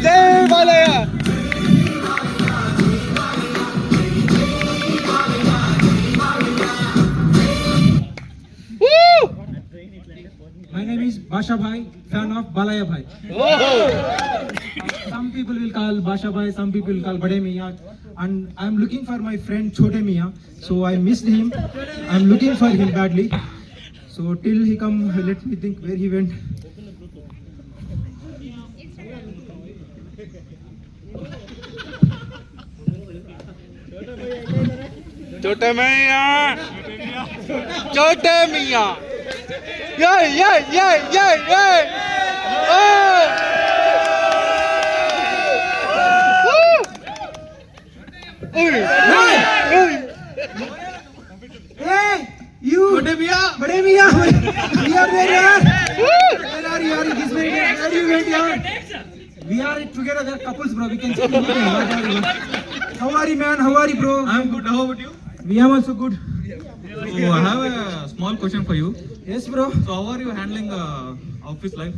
जय Balayya. My name is Basha Bhai, fan of Balaya Bhai. Some people will call Basha Bhai, some people will call Bade Miya, and I am looking for my friend Chote Miya. So I missed him. I am looking for him badly. So till he come, let me think where he went. छोटे मियां, छोटे मियां. Yeah. Hey, you! Bade Miya! We are there, yaar. Where are you? This way, where you went, yaar? We are together, we are couples, bro. We can speak anything. How are you, man? How are you, bro? I'm good. How about you? We are also good. So I have a small question for you. Yes, bro. So how are you handling office life?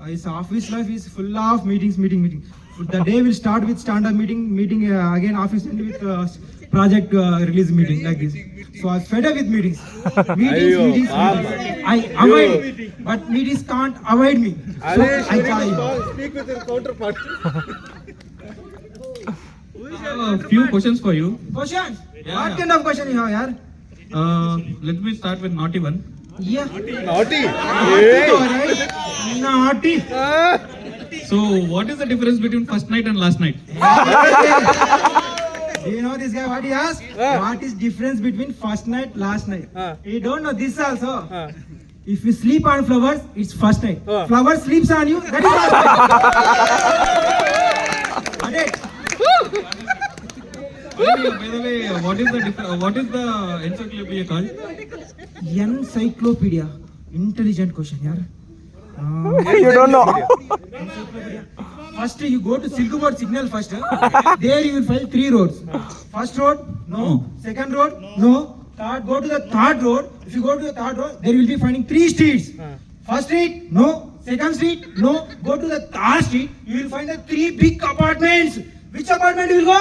His office life is full of meetings. The day will start with stand-up meeting again office end with project release meeting like this. So I'm fed up with meetings. Meetings. I avoid, but meetings can't avoid me. So I try. Speak with your counterpart. I have a few questions for you. Questions? Yeah. What kind of question you have, yaar? Let me start with naughty one. Yeah. Naughty. Alright. Naughty. So what is the difference between first night and last night? Do you know this guy what he asked? What is difference between first night, last night? You don't know this also. If you sleep on flowers, it's first night. Flower sleeps on you, that is last night. Got it? By the way, what is the encyclopedia called? Encyclopedia. Intelligent question, yaar. You don't know. First, you go to Silk Road signal first. There you will find 3 roads. First road, no. Second road, no. Third, go to the third road. If you go to the third road, there you will be finding 3 streets. First street, no. Second street, no. Go to the third street, you will find the 3 big apartments. Which apartment you will go?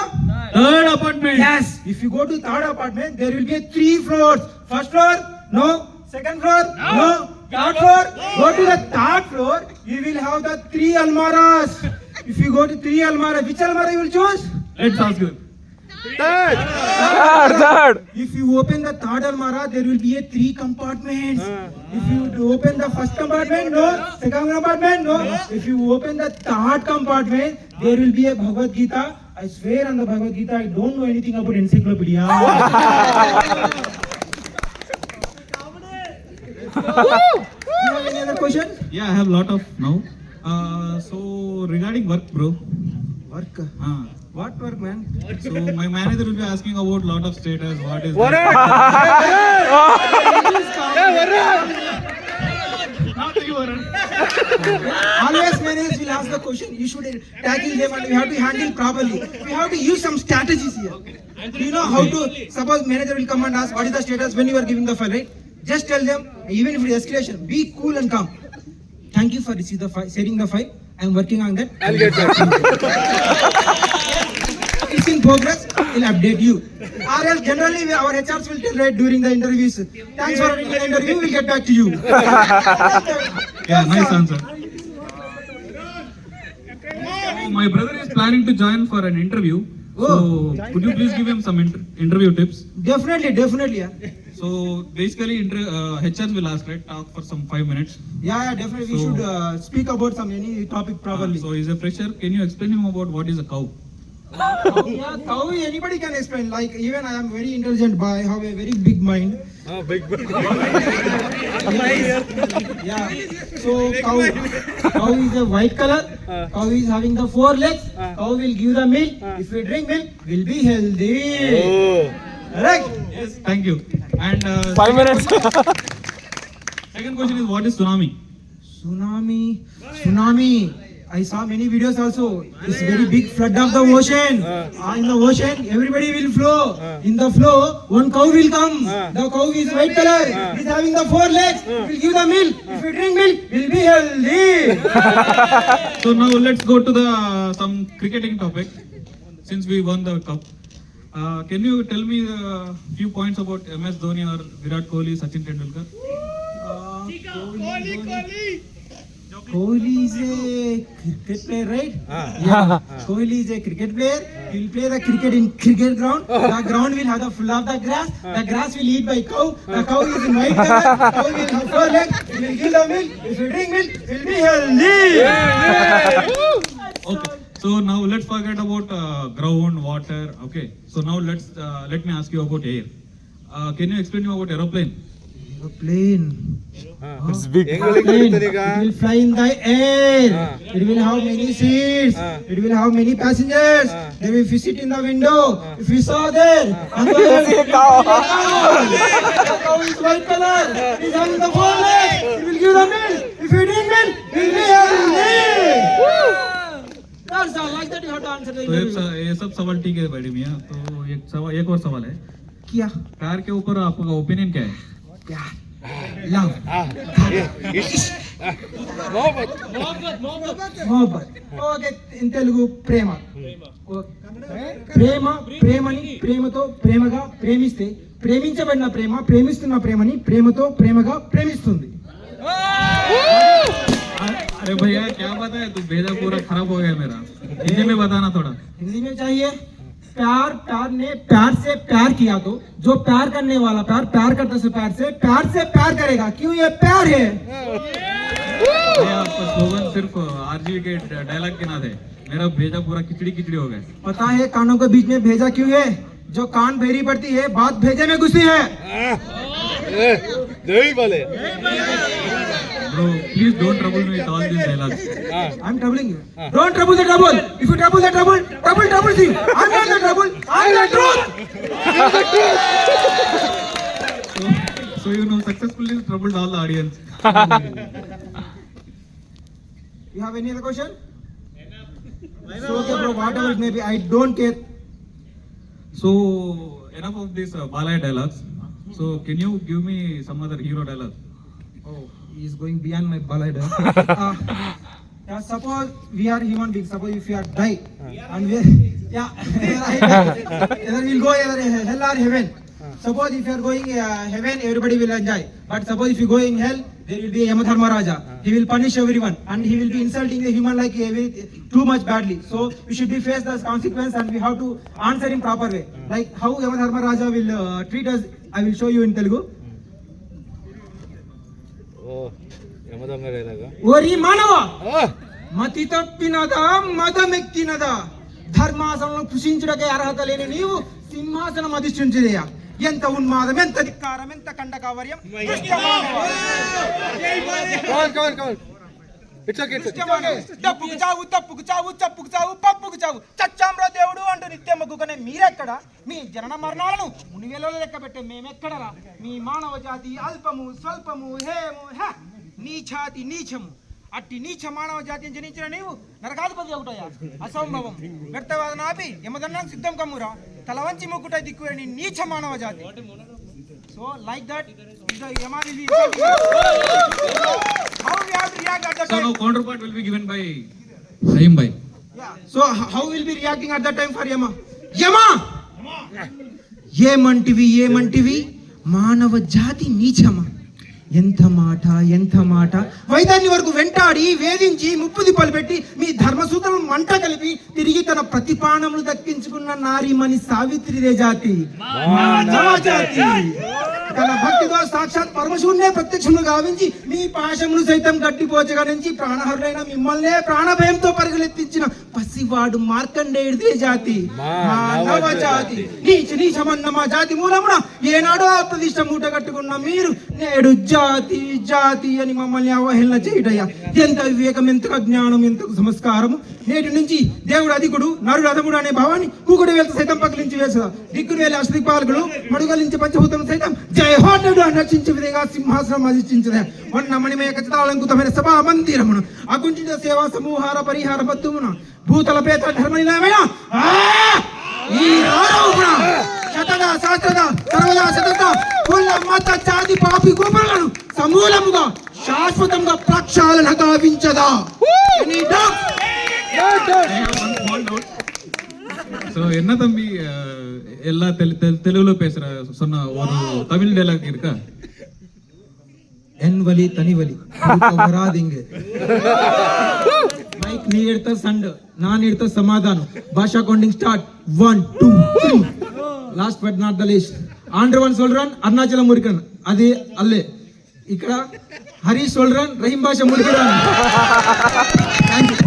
Third apartment. Yes. If you go to third apartment, there will be 3 floors. First floor, no. Second floor, no. Third floor, go to the third floor. You will have the 3 almaras. If you go to 3 almaras, which almara you will choose? Let's ask you. Third. If you open the third almara, there will be 3 compartments. If you open the first compartment, no. Second compartment, no. If you open the third compartment, there will be a Bhagavad Gita. I swear on the Bhagavad Gita, I don't know anything about encyclopedia. You have any other questions? Yeah, I have a lot of now. So regarding work, bro. Work. Uh, What work, man? so my manager will be asking about lot of status. What is What? that? Always managers will ask the question. You should tackle them and we have to handle properly. We have to use some strategies here. Do you know how to? Suppose manager will come and ask what is the status when you are giving the file, right? Just tell them, even if it is escalation, be cool and calm. Thank you for receiving the file, sharing the file. I am working on that. I'll get that. It's in progress. We'll update you. Or else generally our HRs will tell right during the interviews. Thanks for attending the interview. We'll get back to you. Yeah, nice answer. So my brother is planning to join for an interview. So could you please give him some interview tips? Definitely. Yeah. So basically, HRs will ask, right? Talk for some 5 minutes. Yeah, definitely. We So- should speak about any topic properly. So he's a fresher. Can you explain him about what is a cow? Yeah, cow anybody can explain. Like even I am very intelligent boy, I have a very big mind. Big. Yeah. So cow is a white color. Cow is having the 4 legs. Cow will give the milk. If we drink milk, we'll be healthy. Oh. Right? Yes, thank you. And 5 minutes. second question is what is tsunami? Tsunami. I saw many videos also. It's very big flood of the ocean. In the ocean, everybody will flow. In the flow, one cow will come. The cow is white color. It's having the 4 legs. It will give the milk. If you drink milk, will be healthy. So now let's go to the some cricketing topic. Since we won the cup, can you tell me a few points about MS Dhoni or Virat Kohli, Sachin Tendulkar? Kohli is a cricket player, right? Yeah. Kohli is a cricket player. He will play the cricket in cricket ground. The ground will have the full of the grass. The grass will eat by cow. The cow is in white color. Cow will have 4 legs. It will give the milk. If you drink milk, it will be healthy. Okay. So now let's forget about ground, water. Okay. So now let me ask you about air. Can you explain me about aeroplane? Plane. It's big. Plane. It will fly in the air. It will have many seats. It will have many passengers. They will sit in the window. If you saw there, on the See a cow. the cow is white color. It is having the 4 legs. It will give the milk. If you drink milk, it will be healthy. That's all. Like that you have to answer the तो interview. ये सब सवाल ठीक है बड़ी मियाँ. तो एक और सवाल है. क्या? कार के ऊपर आपका ओपिनियन क्या है? प्यार. Love. మొహబ్బత్. ఓకే, ఇన్ తెలుగు ప్రేమ. ప్రేమని ప్రేమతో ప్రేమగా ప్రేమిస్తే ప్రేమించబడిన ప్రేమ ప్రేమిస్తున్న ప్రేమని ప్రేమతో ప్రేమగా ప్రేమిస్తుంది. अरे भैया क्या बात है, तू भेजा पूरा खराब हो गया मेरा. हिंदी में बताना थोड़ा. हिंदी में चाहिए. प्यार ने प्यार से प्यार किया तो जो प्यार करने वाला प्यार करता से प्यार करेगा. क्यों? ये प्यार है. ये आपका स्लोगन सिर्फ आरजी के डायलॉग के ना थे. मेरा भेजा पूरा खिचड़ी हो गया. पता है कानों के बीच में भेजा क्यों है? जो कान भेरी पड़ती है बात भेजे में घुसती है. Bro, please don't trouble me with all these dialogues. I'm troubling you. Don't trouble the trouble. If you trouble the trouble you. I'm not the trouble. I'm the truth. So you know successfully troubled all the audience. You have any other question? So okay bro, whatever it may be, I don't care. So enough of these Balaya dialogues. So can you give me some other hero dialogue? Oh, he is going beyond my ballad. Suppose we are human beings. Suppose if we are die and we either we'll go either hell or heaven. Suppose if you are going heaven, everybody will enjoy. But suppose if you go in hell, there will be a Yamadharmaraja. He will punish everyone and he will be insulting the human like too much badly. So we should be face the consequence and we have to answer in proper way. Like how Yamadharmaraja will treat us, I will show you in Telugu. ఓరి మానవ, మతి తప్పినదా మదమెక్కినదా, ధర్మాసనం కృషించుటకే అర్హత లేని నీవు సింహాసనం అధిష్ఠించుదయా. ఎంత ఉన్మాదం, ఎంత ధిక్కారం, ఎంత కండకావర్యం. డబ్బుకు చావు, తప్పుకు చావు, చప్పుకు చావు, పప్పుకు చావు, చచ్చామ్రా దేవుడు అంటూ నిత్యమ్మకునే మీరెక్కడ? మీ జనన మరణాలను మునివేలలో లెక్క పెట్టే మేమెక్కడరా? మీ మానవ జాతి అల్పము స్వల్పము హేము నీఛాతి నీచము. అట్టి నీచ మానవ జాతిని జనించిన నీవు నరకాధిపతి అవుతాయా? అసంభవం. వ్యర్థవాదన ఆపి యమదన్నానికి సిద్ధం కమ్మురా. తల వంచి ముక్కుట దిక్కుని నీచ మానవ జాతి. So like that is the Yama will be how we have to react at that So time. now counterpart will be given by Rahim bhai. Yeah. So how will be reacting at that time for Yama? Yama! ఏమంటివి మానవ జాతి నీచమా. ఎంత మాట. వైద్యాన్ని వరకు వెంటాడి వేధించి ముప్పు దిప్పలు పెట్టి మీ ధర్మసూత్రం మంట కలిపి తిరిగి తన ప్రతిపాణములు దక్కించుకున్న నారీమణి సావిత్రిదే జాతి, మానవ జాతి. తన భక్తితో సాక్షాత్ పరమశివుణ్ణే ప్రత్యక్షములు గావించి మీ పాశములు సైతం గట్టిపోచగా నుంచి ప్రాణహరులైన మిమ్మల్నే ప్రాణభయంతో పరుగులెత్తించిన పసివాడు మార్కండేయుడిదే జాతి, మానవ జాతి. నీచమన్న మా జాతి మూలమున ఏనాడో ప్రతిష్ట మూట కట్టుకున్న మీరు నేడు జాతి అని మమ్మల్ని అవహేళన చేయుటయ్యా. ఎంత వివేకం, ఎంత జ్ఞానం, ఎంత సంస్కారము. నేటి నుంచి దేవుడు అధికుడు, నరుడు అధముడు అనే భావాన్ని కూకుడు వేలతో సైతం పక్కలించి వేసదా. దిక్కుడు వేల అష్టదిక్పాలకుడు మడుగలించి పంచభూతం సైతం యెహోవాను రక్షించే విధంగా సింహాసనం అధిష్ఠించదే వన్న మణిమయ ఖచ్చితాలంకుతమైన సభా మందిరమును అకుంఠిత సేవా సమూహార పరిహార బద్ధమున భూతల పేత ధర్మనిలయమైన ఈ ఆరోపణ శతద శాస్త్రద సర్వదా సతత కుల మత జాతి పాపి గోపురాలను సమూలముగా శాశ్వతంగా ప్రక్షాళన గావించదా. Any doubt? ஸோ என்ன தம்பி எல்லா தெலுங்குல பேசுற சொன்ன ஒரு தமிழ் டைலாக் இருக்கா? என் வலி தனி வலி வராதீங்க. மைக் நீ எடுத்த சண்டை நான் எடுத்த சமாதானம். Basha counting start 1 2 3. Last but not the least ఆంధ్రవన్ சொல்றான் అరుణాచలం మురికన్ అది అల్లే. ఇక్కడ హరీష్ சொல்றான் రహీం భాష మురికన్. థాంక్యూ.